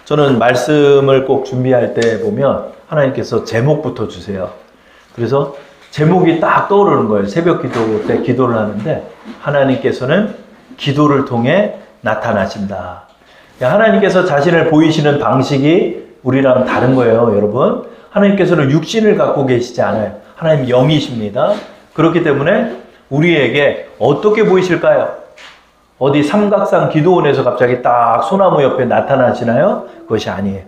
저는 말씀을 꼭 준비할 때 보면 하나님께서 제목부터 주세요. 그래서 제목이 딱 떠오르는 거예요. 새벽 기도 때 기도를 하는데 하나님께서는 기도를 통해 나타나신다. 하나님께서 자신을 보이시는 방식이 우리랑 다른 거예요, 여러분. 하나님께서는 육신을 갖고 계시지 않아요. 하나님 영이십니다. 그렇기 때문에 우리에게 어떻게 보이실까요? 어디 삼각산 기도원에서 갑자기 딱 소나무 옆에 나타나시나요? 그것이 아니에요.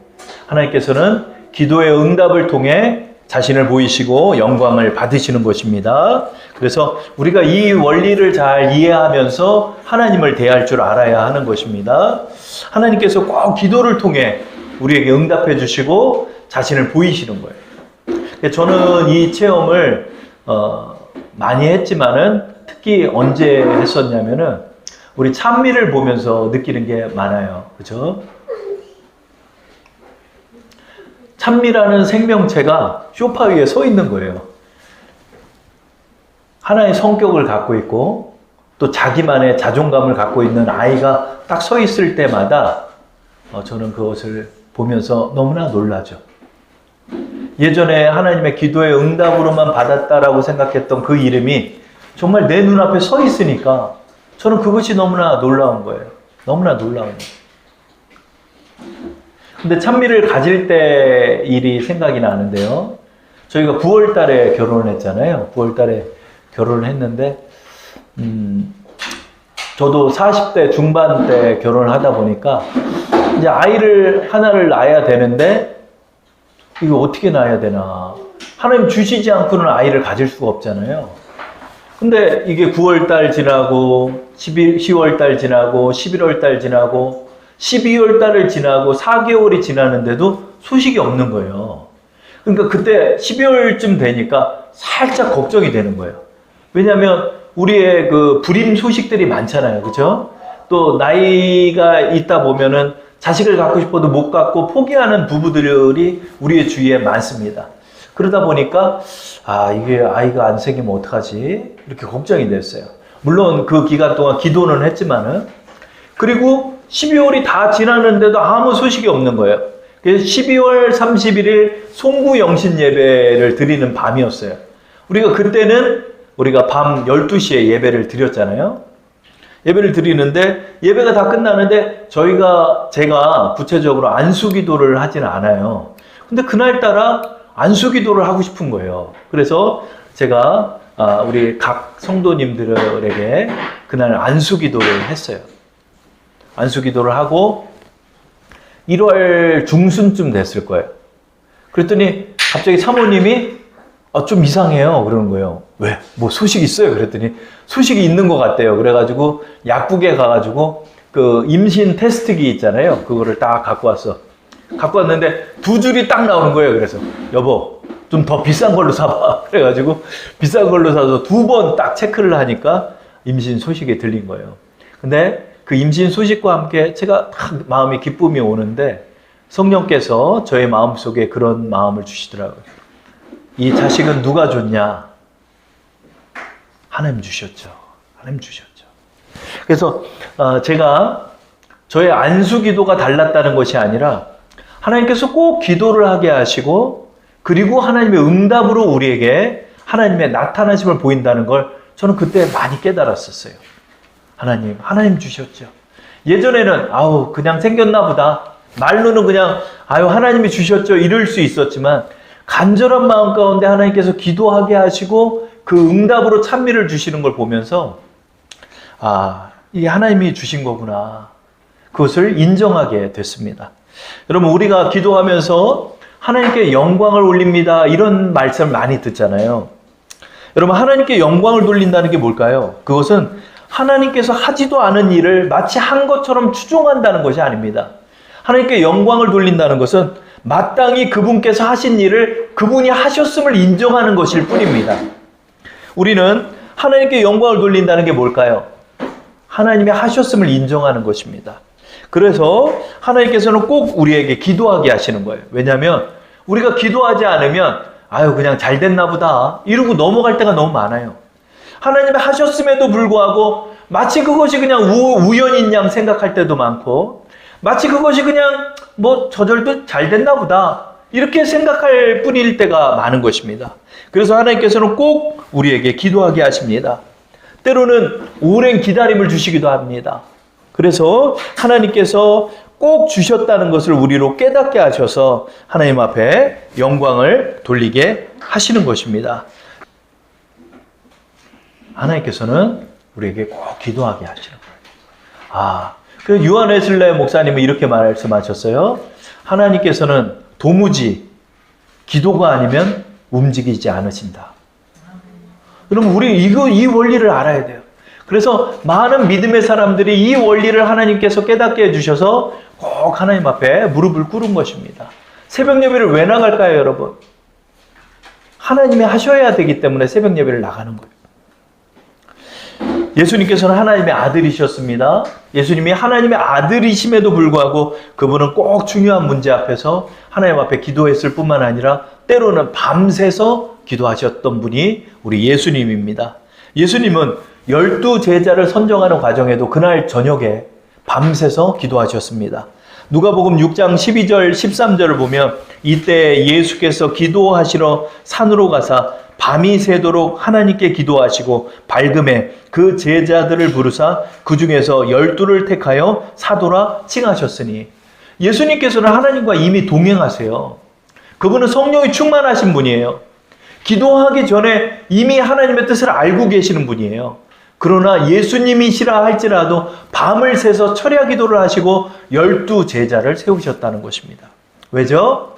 하나님께서는 기도의 응답을 통해 자신을 보이시고 영광을 받으시는 것입니다. 그래서 우리가 이 원리를 잘 이해하면서 하나님을 대할 줄 알아야 하는 것입니다. 하나님께서 꼭 기도를 통해 우리에게 응답해 주시고 자신을 보이시는 거예요. 저는 이 체험을 많이 했지만은 특히 언제 했었냐면은 우리 찬미를 보면서 느끼는 게 많아요. 그죠? 찬미라는 생명체가 소파 위에 서 있는 거예요. 하나의 성격을 갖고 있고 또 자기만의 자존감을 갖고 있는 아이가 딱 서 있을 때마다 저는 그것을 보면서 너무나 놀라죠. 예전에 하나님의 기도의 응답으로만 받았다라고 생각했던 그 이름이 정말 내 눈앞에 서 있으니까 저는 그것이 너무나 놀라운 거예요. 너무나 놀라운 거예요. 근데 찬미를 가질 때 일이 생각이 나는데요. 저희가 9월 달에 결혼을 했잖아요. 9월 달에 결혼을 했는데 저도 40대 중반 때 결혼을 하다 보니까 이제 아이를 하나를 낳아야 되는데 이거 어떻게 낳아야 되나. 하나님 주시지 않고는 아이를 가질 수가 없잖아요. 근데 이게 9월 달 지나고 10월 달 지나고 11월 달 지나고 12월 달을 지나고 4개월이 지나는데도 소식이 없는 거예요. 그러니까 그때 12월쯤 되니까 살짝 걱정이 되는 거예요. 왜냐하면 우리의 그 불임 소식들이 많잖아요. 그죠? 또 나이가 있다 보면은 자식을 갖고 싶어도 못 갖고 포기하는 부부들이 우리의 주위에 많습니다. 그러다 보니까 이게 아이가 안 생기면 어떡하지? 이렇게 걱정이 됐어요. 물론 그 기간 동안 기도는 했지만은. 그리고 12월이 다 지났는데도 아무 소식이 없는 거예요. 그래서 12월 31일 송구 영신 예배를 드리는 밤이었어요. 우리가 그때는 우리가 밤 12시에 예배를 드렸잖아요. 예배를 드리는데 예배가 다 끝나는데 제가 구체적으로 안수기도를 하지는 않아요. 근데 그날따라 안수기도를 하고 싶은 거예요. 그래서 제가 우리 각 성도님들에게 그날 안수기도를 했어요. 안수기도를 하고 1월 중순쯤 됐을 거예요. 그랬더니 갑자기 사모님이 좀 이상해요. 그러는 거예요. 왜? 뭐 소식 있어요? 그랬더니 소식이 있는 것 같대요. 그래가지고 약국에 가가지고 그 임신 테스트기 있잖아요. 그거를 딱 갖고 왔어. 갖고 왔는데 두 줄이 딱 나오는 거예요. 그래서 여보 좀 더 비싼 걸로 사봐. 그래가지고 비싼 걸로 사서 2번 딱 체크를 하니까 임신 소식이 들린 거예요. 근데 그 임신 소식과 함께 제가 딱 마음이 기쁨이 오는데 성령께서 저의 마음속에 그런 마음을 주시더라고요. 이 자식은 누가 줬냐? 하나님 주셨죠. 하나님 주셨죠. 그래서 제가 저의 안수 기도가 달랐다는 것이 아니라 하나님께서 꼭 기도를 하게 하시고 그리고 하나님의 응답으로 우리에게 하나님의 나타나심을 보인다는 걸 저는 그때 많이 깨달았었어요. 하나님 주셨죠. 예전에는 그냥 생겼나 보다. 말로는 그냥 하나님이 주셨죠. 이럴 수 있었지만 간절한 마음 가운데 하나님께서 기도하게 하시고 그 응답으로 찬미를 주시는 걸 보면서 이게 하나님이 주신 거구나. 그것을 인정하게 됐습니다. 여러분 우리가 기도하면서 하나님께 영광을 올립니다. 이런 말씀을 많이 듣잖아요. 여러분 하나님께 영광을 돌린다는 게 뭘까요? 그것은 하나님께서 하지도 않은 일을 마치 한 것처럼 추종한다는 것이 아닙니다. 하나님께 영광을 돌린다는 것은 마땅히 그분께서 하신 일을 그분이 하셨음을 인정하는 것일 뿐입니다. 우리는 하나님께 영광을 돌린다는 게 뭘까요? 하나님이 하셨음을 인정하는 것입니다. 그래서 하나님께서는 꼭 우리에게 기도하게 하시는 거예요. 왜냐하면 우리가 기도하지 않으면 그냥 잘 됐나 보다 이러고 넘어갈 때가 너무 많아요. 하나님이 하셨음에도 불구하고 마치 그것이 그냥 우연인 양 생각할 때도 많고 마치 그것이 그냥 뭐 저절도 잘 됐나 보다 이렇게 생각할 뿐일 때가 많은 것입니다. 그래서 하나님께서는 꼭 우리에게 기도하게 하십니다. 때로는 오랜 기다림을 주시기도 합니다. 그래서 하나님께서 꼭 주셨다는 것을 우리로 깨닫게 하셔서 하나님 앞에 영광을 돌리게 하시는 것입니다. 하나님께서는 우리에게 꼭 기도하게 하시는 거예요. 그래서 유한 웨슬레 목사님은 이렇게 말씀하셨어요. 하나님께서는 도무지 기도가 아니면 움직이지 않으신다. 그럼 우리 이 원리를 알아야 돼요. 그래서 많은 믿음의 사람들이 이 원리를 하나님께서 깨닫게 해주셔서 꼭 하나님 앞에 무릎을 꿇은 것입니다. 새벽 예배를 왜 나갈까요, 여러분? 하나님이 하셔야 되기 때문에 새벽 예배를 나가는 거예요. 예수님께서는 하나님의 아들이셨습니다. 예수님이 하나님의 아들이심에도 불구하고 그분은 꼭 중요한 문제 앞에서 하나님 앞에 기도했을 뿐만 아니라 때로는 밤새서 기도하셨던 분이 우리 예수님입니다. 예수님은 12 제자를 선정하는 과정에도 그날 저녁에 밤새서 기도하셨습니다. 누가복음 6장 12절 13절을 보면 이때 예수께서 기도하시러 산으로 가사 밤이 새도록 하나님께 기도하시고 밝음에 그 제자들을 부르사 그 중에서 12를 택하여 사도라 칭하셨으니 예수님께서는 하나님과 이미 동행하세요. 그분은 성령이 충만하신 분이에요. 기도하기 전에 이미 하나님의 뜻을 알고 계시는 분이에요. 그러나 예수님이시라 할지라도 밤을 새서 철야 기도를 하시고 12 제자를 세우셨다는 것입니다. 왜죠?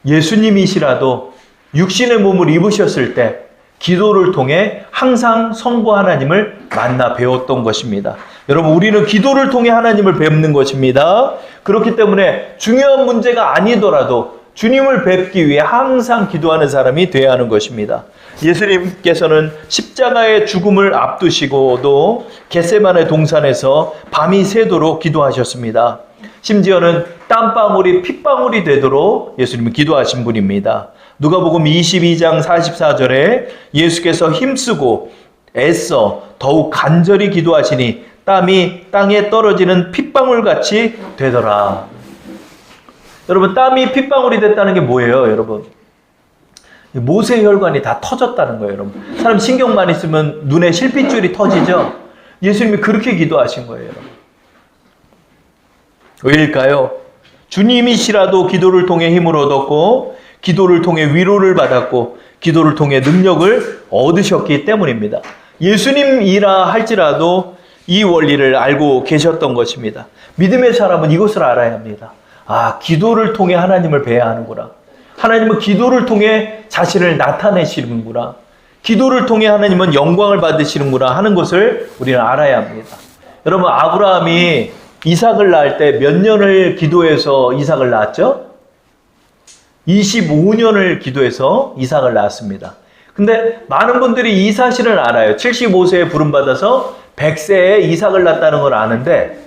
예수님이시라도 육신의 몸을 입으셨을 때 기도를 통해 항상 성부 하나님을 만나 배웠던 것입니다. 여러분, 우리는 기도를 통해 하나님을 뵙는 것입니다. 그렇기 때문에 중요한 문제가 아니더라도 주님을 뵙기 위해 항상 기도하는 사람이 되어야 하는 것입니다. 예수님께서는 십자가의 죽음을 앞두시고도 겟세마네 동산에서 밤이 새도록 기도하셨습니다. 심지어는 땀방울이 핏방울이 되도록 예수님은 기도하신 분입니다. 누가복음 22장 44절에 예수께서 힘쓰고 애써 더욱 간절히 기도하시니 땀이 땅에 떨어지는 핏방울같이 되더라. 여러분, 땀이 핏방울이 됐다는 게 뭐예요, 여러분? 모세혈관이 다 터졌다는 거예요, 여러분. 사람 신경 많이 쓰면 눈에 실핏줄이 터지죠? 예수님이 그렇게 기도하신 거예요, 여러분. 왜일까요? 주님이시라도 기도를 통해 힘을 얻었고, 기도를 통해 위로를 받았고, 기도를 통해 능력을 얻으셨기 때문입니다. 예수님이라 할지라도 이 원리를 알고 계셨던 것입니다. 믿음의 사람은 이것을 알아야 합니다. 기도를 통해 하나님을 뵈야 하는구나. 하나님은 기도를 통해 자신을 나타내시는구나. 기도를 통해 하나님은 영광을 받으시는구나 하는 것을 우리는 알아야 합니다. 여러분, 아브라함이 이삭을 낳을 때 몇 년을 기도해서 이삭을 낳았죠? 25년을 기도해서 이삭을 낳았습니다. 근데 많은 분들이 이 사실을 알아요. 75세에 부름받아서 100세에 이삭을 낳았다는 걸 아는데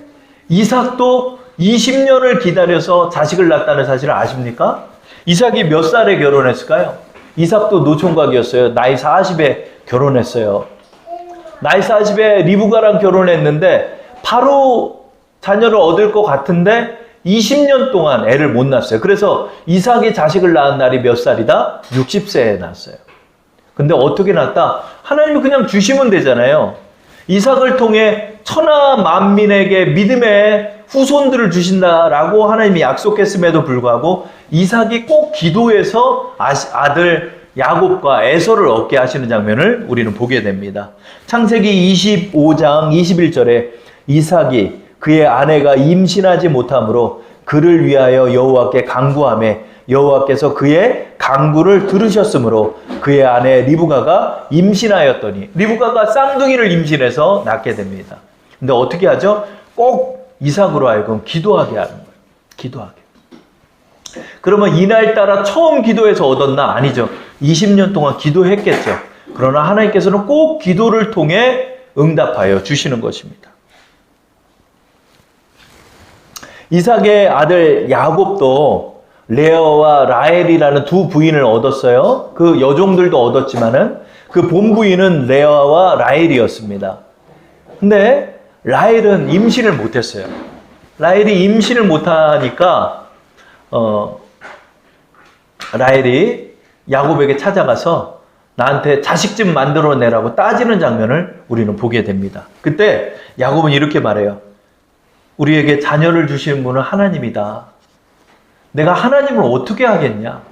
이삭도 20년을 기다려서 자식을 낳았다는 사실을 아십니까? 이삭이 몇 살에 결혼했을까요? 이삭도 노총각이었어요. 나이 40에 결혼했어요. 나이 40에 리브가랑 결혼했는데 바로 자녀를 얻을 것 같은데 20년 동안 애를 못 낳았어요. 그래서 이삭이 자식을 낳은 날이 몇 살이다? 60세에 낳았어요. 근데 어떻게 낳았다? 하나님이 그냥 주시면 되잖아요. 이삭을 통해 천하 만민에게 믿음의 후손들을 주신다라고 하나님이 약속했음에도 불구하고 이삭이 꼭 기도해서 아들 야곱과 에서를 얻게 하시는 장면을 우리는 보게 됩니다. 창세기 25장 21절에 이삭이 그의 아내가 임신하지 못하므로 그를 위하여 여호와께 간구하매 여호와께서 그의 간구를 들으셨으므로 그의 아내 리브가가 임신하였더니 리브가가 쌍둥이를 임신해서 낳게 됩니다. 근데 어떻게 하죠? 꼭 이삭으로 하여금 기도하게 하는 거예요. 기도하게. 그러면 이날따라 처음 기도해서 얻었나? 아니죠. 20년 동안 기도했겠죠. 그러나 하나님께서는 꼭 기도를 통해 응답하여 주시는 것입니다. 이삭의 아들 야곱도 레아와 라헬이라는 두 부인을 얻었어요. 그 여종들도 얻었지만은 그 본부인은 레아와 라헬이었습니다. 근데 라헬은 임신을 못했어요. 라헬이 임신을 못하니까 라헬이 야곱에게 찾아가서 나한테 자식 좀 만들어내라고 따지는 장면을 우리는 보게 됩니다. 그때 야곱은 이렇게 말해요. 우리에게 자녀를 주시는 분은 하나님이다. 내가 하나님을 어떻게 하겠냐?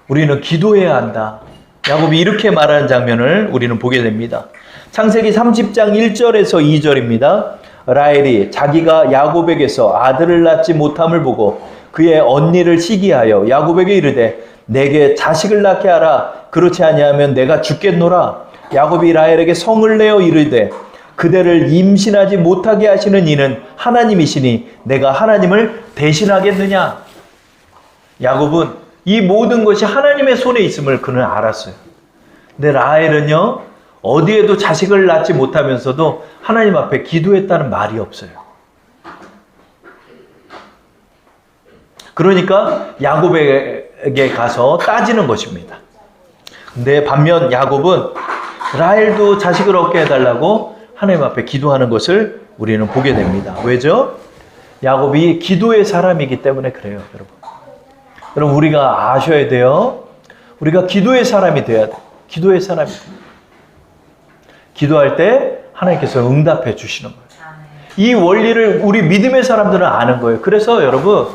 우리는 기도해야 한다. 야곱이 이렇게 말하는 장면을 우리는 보게 됩니다. 창세기 30장 1절에서 2절입니다. 라헬이 자기가 야곱에게서 아들을 낳지 못함을 보고 그의 언니를 시기하여 야곱에게 이르되 내게 자식을 낳게 하라. 그렇지 아니하면 내가 죽겠노라. 야곱이 라헬에게 성을 내어 이르되 그대를 임신하지 못하게 하시는 이는 하나님이시니 내가 하나님을 대신하겠느냐. 야곱은 이 모든 것이 하나님의 손에 있음을 그는 알았어요. 근데 라헬은요, 어디에도 자식을 낳지 못하면서도 하나님 앞에 기도했다는 말이 없어요. 그러니까 야곱에게 가서 따지는 것입니다. 근데 반면 야곱은 라헬도 자식을 얻게 해달라고 하나님 앞에 기도하는 것을 우리는 보게 됩니다. 왜죠? 야곱이 기도의 사람이기 때문에 그래요, 여러분. 여러분, 우리가 아셔야 돼요. 우리가 기도의 사람이 돼야 돼요. 기도의 사람이 돼요. 기도할 때 하나님께서 응답해 주시는 거예요. 이 원리를 우리 믿음의 사람들은 아는 거예요. 그래서 여러분,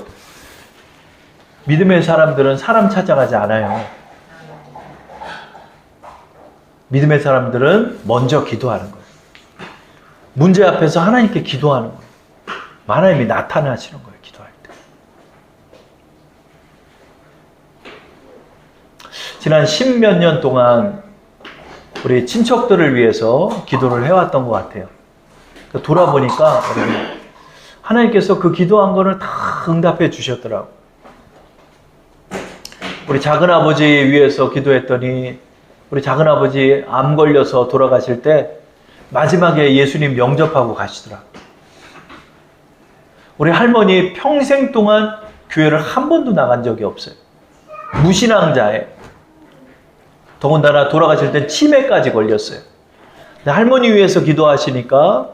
믿음의 사람들은 사람 찾아가지 않아요. 믿음의 사람들은 먼저 기도하는 거예요. 문제 앞에서 하나님께 기도하는 거예요. 하나님이 나타나시는 거예요, 기도할 때. 지난 10몇 년 동안 우리 친척들을 위해서 기도를 해왔던 것 같아요. 돌아보니까 하나님께서 그 기도한 거를 다 응답해 주셨더라고요. 우리 작은아버지 위해서 기도했더니 우리 작은아버지 암 걸려서 돌아가실 때 마지막에 예수님 영접하고 가시더라고요. 우리 할머니 평생 동안 교회를 한 번도 나간 적이 없어요. 무신앙자에. 더군다나 돌아가실 때 치매까지 걸렸어요. 근데 할머니 위해서 기도하시니까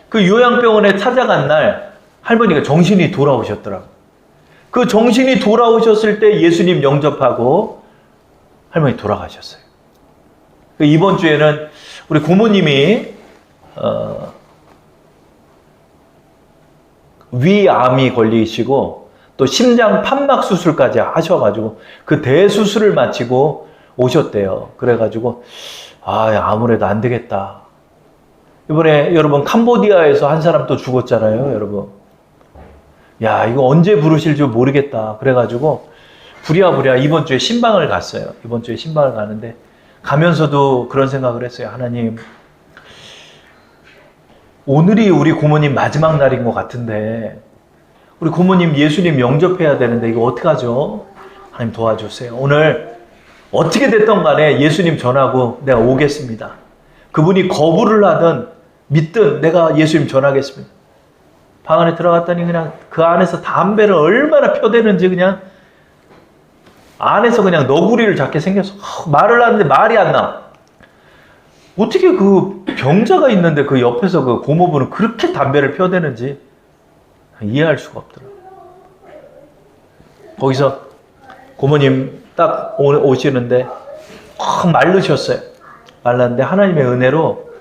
그 요양병원에 찾아간 날 할머니가 정신이 돌아오셨더라고요. 그 정신이 돌아오셨을 때 예수님 영접하고 할머니 돌아가셨어요. 이번 주에는 우리 고모님이 위암이 걸리시고 또 심장 판막 수술까지 하셔가지고 그 대수술을 마치고 오셨대요. 그래가지고 아무래도 안 되겠다. 이번에 여러분 캄보디아에서 한 사람 또 죽었잖아요, 여러분. 야, 이거 언제 부르실 줄 모르겠다. 그래가지고 부랴부랴 이번 주에 신방을 갔어요. 이번 주에 신방을 가는데 가면서도 그런 생각을 했어요. 하나님, 오늘이 우리 고모님 마지막 날인 것 같은데 우리 고모님 예수님 영접해야 되는데 이거 어떡하죠? 하나님 도와주세요. 오늘 어떻게 됐든 간에 예수님 전하고 내가 오겠습니다. 그분이 거부를 하든 믿든 내가 예수님 전하겠습니다. 방 안에 들어갔더니 그냥 그 안에서 담배를 얼마나 펴대는지 그냥 안에서 그냥 너구리를 잡게 생겨서 말을 하는데 말이 안 나. 어떻게 그 병자가 있는데 그 옆에서 그 고모부는 그렇게 담배를 펴대는지 이해할 수가 없더라고요. 거기서 고모님 딱 오시는데 확 마르셨어요. 말랐는데 하나님의 은혜로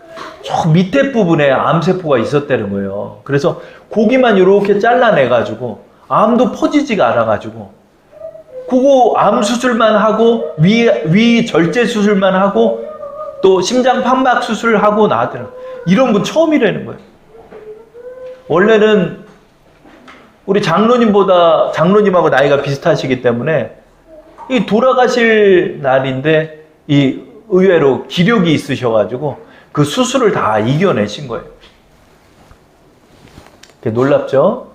저 밑에 부분에 암세포가 있었다는 거예요. 그래서 고기만 이렇게 잘라내가지고 암도 퍼지지가 않아가지고 그거 암 수술만 하고 위 절제 수술만 하고 또 심장 판막 수술을 하고 나왔더라고요. 이런 분 처음이라는 거예요. 원래는 우리 장로님하고 나이가 비슷하시기 때문에 이 돌아가실 날인데 이 의외로 기력이 있으셔가지고 그 수술을 다 이겨내신 거예요. 놀랍죠?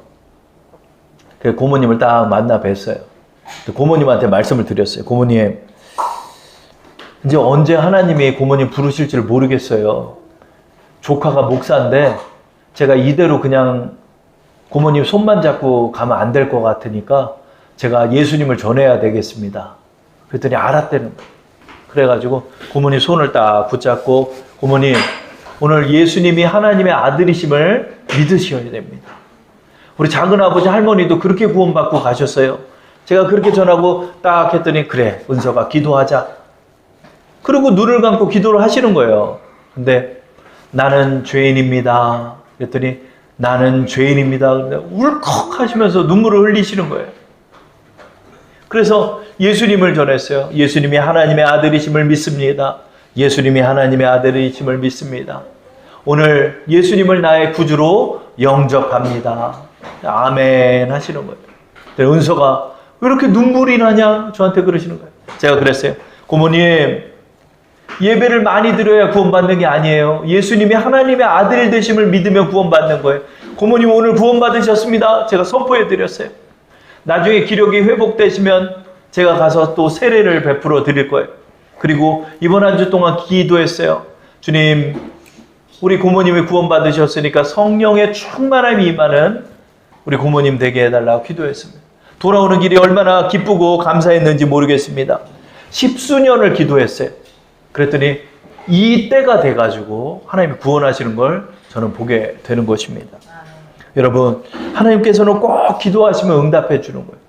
고모님을 딱 만나 뵀어요. 고모님한테 말씀을 드렸어요. 고모님, 이제 언제 하나님이 고모님 부르실지를 모르겠어요. 조카가 목사인데 제가 이대로 그냥 고모님 손만 잡고 가면 안 될 것 같으니까 제가 예수님을 전해야 되겠습니다. 그랬더니 알았다는 거예요. 그래가지고 고모님 손을 딱 붙잡고 고모님, 오늘 예수님이 하나님의 아들이심을 믿으셔야 됩니다. 우리 작은아버지 할머니도 그렇게 구원받고 가셨어요. 제가 그렇게 전하고 딱 했더니 그래 은서가 기도하자. 그리고 눈을 감고 기도를 하시는 거예요. 근데 나는 죄인입니다. 그랬더니 나는 죄인입니다. 울컥 하시면서 눈물을 흘리시는 거예요. 그래서 예수님을 전했어요. 예수님이 하나님의 아들이심을 믿습니다. 예수님이 하나님의 아들이심을 믿습니다. 오늘 예수님을 나의 구주로 영접합니다. 아멘 하시는 거예요. 은서가 왜 이렇게 눈물이 나냐? 저한테 그러시는 거예요. 제가 그랬어요. 고모님, 예배를 많이 드려야 구원받는 게 아니에요. 예수님이 하나님의 아들 되심을 믿으면 구원받는 거예요. 고모님 오늘 구원받으셨습니다. 제가 선포해 드렸어요. 나중에 기력이 회복되시면 제가 가서 또 세례를 베풀어 드릴 거예요. 그리고 이번 한 주 동안 기도했어요. 주님, 우리 고모님이 구원받으셨으니까 성령의 충만함이 임하는 우리 고모님 되게 해달라고 기도했습니다. 돌아오는 길이 얼마나 기쁘고 감사했는지 모르겠습니다. 10수년을 기도했어요. 그랬더니 이 때가 돼가지고 하나님이 구원하시는 걸 저는 보게 되는 것입니다. 여러분, 하나님께서는 꼭 기도하시면 응답해 주는 거예요.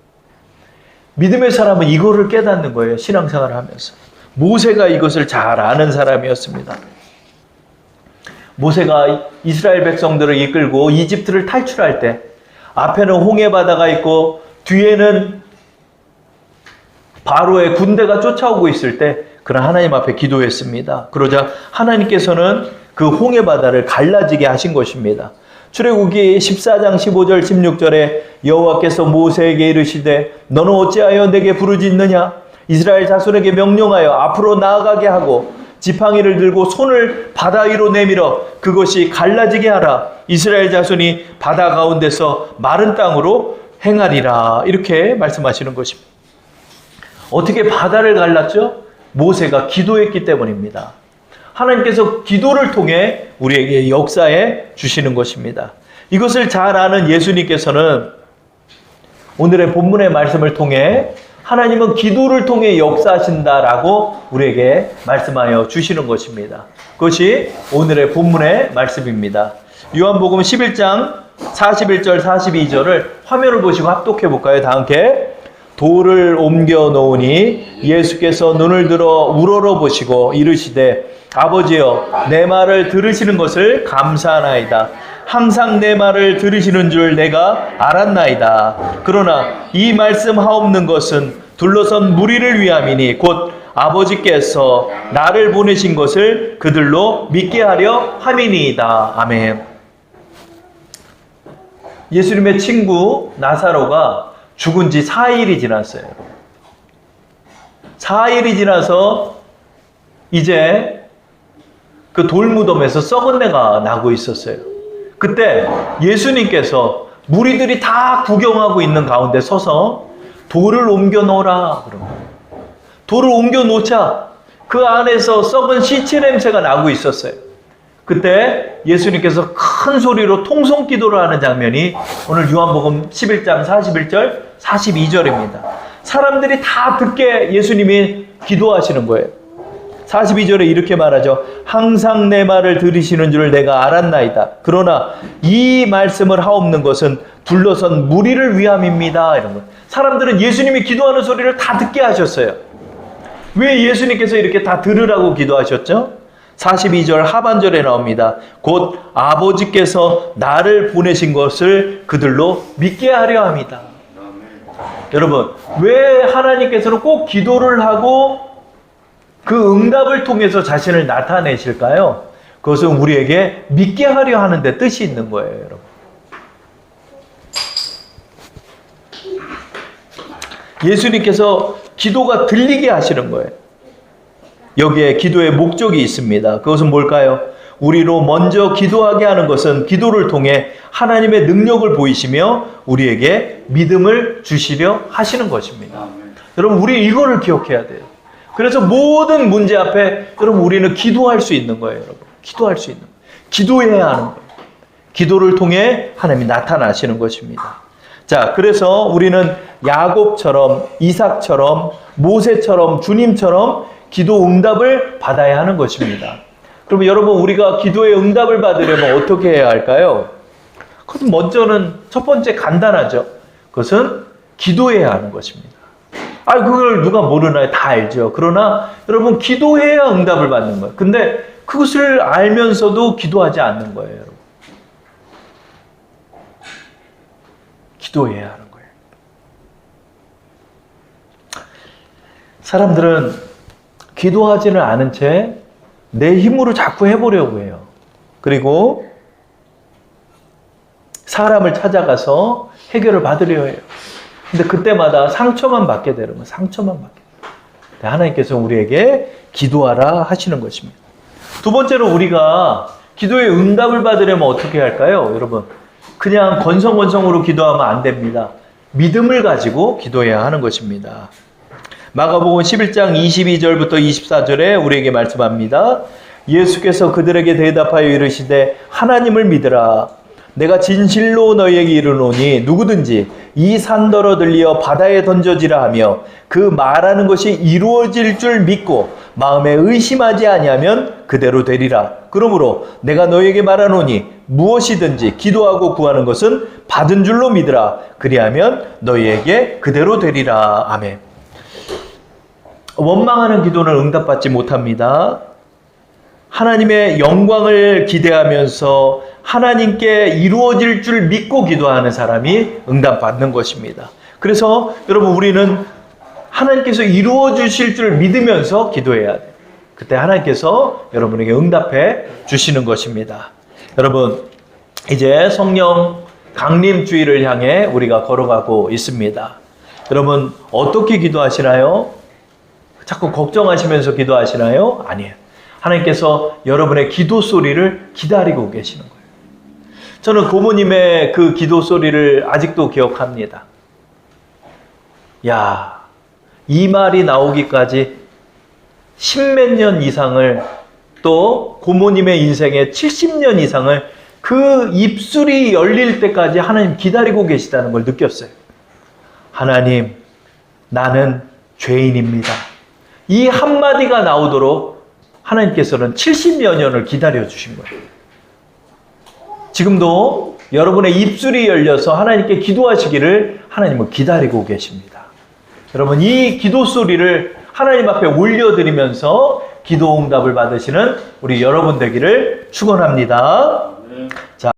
믿음의 사람은 이거를 깨닫는 거예요. 신앙생활을 하면서. 모세가 이것을 잘 아는 사람이었습니다. 모세가 이스라엘 백성들을 이끌고 이집트를 탈출할 때 앞에는 홍해 바다가 있고 뒤에는 바로의 군대가 쫓아오고 있을 때 그런 하나님 앞에 기도했습니다. 그러자 하나님께서는 그 홍해 바다를 갈라지게 하신 것입니다. 출애굽기 14장 15절 16절에 여호와께서 모세에게 이르시되 너는 어찌하여 내게 부르짖느냐? 이스라엘 자손에게 명령하여 앞으로 나아가게 하고 지팡이를 들고 손을 바다 위로 내밀어 그것이 갈라지게 하라. 이스라엘 자손이 바다 가운데서 마른 땅으로 행하리라. 이렇게 말씀하시는 것입니다. 어떻게 바다를 갈랐죠? 모세가 기도했기 때문입니다. 하나님께서 기도를 통해 우리에게 역사해 주시는 것입니다. 이것을 잘 아는 예수님께서는 오늘의 본문의 말씀을 통해 하나님은 기도를 통해 역사하신다라고 우리에게 말씀하여 주시는 것입니다. 그것이 오늘의 본문의 말씀입니다. 요한복음 11장 41절 42절을 화면을 보시고 합독해 볼까요? 다 함께. 돌을 옮겨 놓으니 예수께서 눈을 들어 우러러 보시고 이르시되 아버지여 내 말을 들으시는 것을 감사하나이다. 항상 내 말을 들으시는 줄 내가 알았나이다. 그러나 이 말씀하옵는 것은 둘러선 무리를 위함이니 곧 아버지께서 나를 보내신 것을 그들로 믿게 하려 함이니이다. 아멘. 예수님의 친구 나사로가 죽은 지 4일이 지났어요. 4일이 지나서 이제 그 돌무덤에서 썩은 내가 나고 있었어요. 그때 예수님께서 무리들이 다 구경하고 있는 가운데 서서 돌을 옮겨 놓으라 그런 거예요. 돌을 옮겨 놓자 그 안에서 썩은 시체 냄새가 나고 있었어요. 그때 예수님께서 큰 소리로 통성 기도를 하는 장면이 오늘 요한복음 11장 41절 42절입니다. 사람들이 다 듣게 예수님이 기도하시는 거예요. 42절에 이렇게 말하죠. 항상 내 말을 들으시는 줄 내가 알았나이다. 그러나 이 말씀을 하옵는 것은 둘러선 무리를 위함입니다. 이런 거. 사람들은 예수님이 기도하는 소리를 다 듣게 하셨어요. 왜 예수님께서 이렇게 다 들으라고 기도하셨죠? 42절 하반절에 나옵니다. 곧 아버지께서 나를 보내신 것을 그들로 믿게 하려 합니다. 여러분, 왜 하나님께서는 꼭 기도를 하고 그 응답을 통해서 자신을 나타내실까요? 그것은 우리에게 믿게 하려 하는데 뜻이 있는 거예요, 여러분. 예수님께서 기도가 들리게 하시는 거예요. 여기에 기도의 목적이 있습니다. 그것은 뭘까요? 우리로 먼저 기도하게 하는 것은 기도를 통해 하나님의 능력을 보이시며 우리에게 믿음을 주시려 하시는 것입니다. 여러분, 우리 이거를 기억해야 돼요. 그래서 모든 문제 앞에 여러분 우리는 기도할 수 있는 거예요, 여러분. 기도할 수 있는 거예요. 기도해야 하는 거예요. 기도를 통해 하나님이 나타나시는 것입니다. 자, 그래서 우리는 야곱처럼, 이삭처럼, 모세처럼, 주님처럼 기도 응답을 받아야 하는 것입니다. 그러면 여러분, 우리가 기도의 응답을 받으려면 어떻게 해야 할까요? 그것은 먼저는 첫 번째 간단하죠. 그것은 기도해야 하는 것입니다. 그걸 누가 모르나요? 다 알죠. 그러나 여러분 기도해야 응답을 받는 거예요. 근데 그것을 알면서도 기도하지 않는 거예요, 여러분. 기도해야 하는 거예요. 사람들은 기도하지는 않은 채 내 힘으로 자꾸 해보려고 해요. 그리고 사람을 찾아가서 해결을 받으려 해요. 근데 그때마다 상처만 받게 되는 거예요. 상처만 받게 돼요. 하나님께서 우리에게 기도하라 하시는 것입니다. 두 번째로 우리가 기도의 응답을 받으려면 어떻게 할까요? 여러분, 그냥 건성건성으로 기도하면 안 됩니다. 믿음을 가지고 기도해야 하는 것입니다. 마가복음 11장 22절부터 24절에 우리에게 말씀합니다. 예수께서 그들에게 대답하여 이르시되 하나님을 믿으라. 내가 진실로 너희에게 이르노니 누구든지 이 산더러 들리어 바다에 던져지라 하며 그 말하는 것이 이루어질 줄 믿고 마음에 의심하지 아니하면 그대로 되리라. 그러므로 내가 너희에게 말하노니 무엇이든지 기도하고 구하는 것은 받은 줄로 믿으라. 그리하면 너희에게 그대로 되리라. 아멘. 원망하는 기도는 응답받지 못합니다. 하나님의 영광을 기대하면서 하나님께 이루어질 줄 믿고 기도하는 사람이 응답받는 것입니다. 그래서 여러분 우리는 하나님께서 이루어 주실 줄 믿으면서 기도해야 돼요. 그때 하나님께서 여러분에게 응답해 주시는 것입니다. 여러분 이제 성령 강림주의를 향해 우리가 걸어가고 있습니다. 여러분 어떻게 기도하시나요? 자꾸 걱정하시면서 기도하시나요? 아니에요. 하나님께서 여러분의 기도 소리를 기다리고 계시는 거예요. 저는 고모님의 그 기도 소리를 아직도 기억합니다. 야, 이 말이 나오기까지 십몇 년 이상을, 또 고모님의 인생의 70년 이상을 그 입술이 열릴 때까지 하나님 기다리고 계시다는 걸 느꼈어요. 하나님, 나는 죄인입니다. 이 한마디가 나오도록 하나님께서는 70여 년을 기다려 주신 거예요. 지금도 여러분의 입술이 열려서 하나님께 기도하시기를 하나님은 기다리고 계십니다. 여러분 이 기도 소리를 하나님 앞에 올려드리면서 기도 응답을 받으시는 우리 여러분 되기를 축원합니다. 자.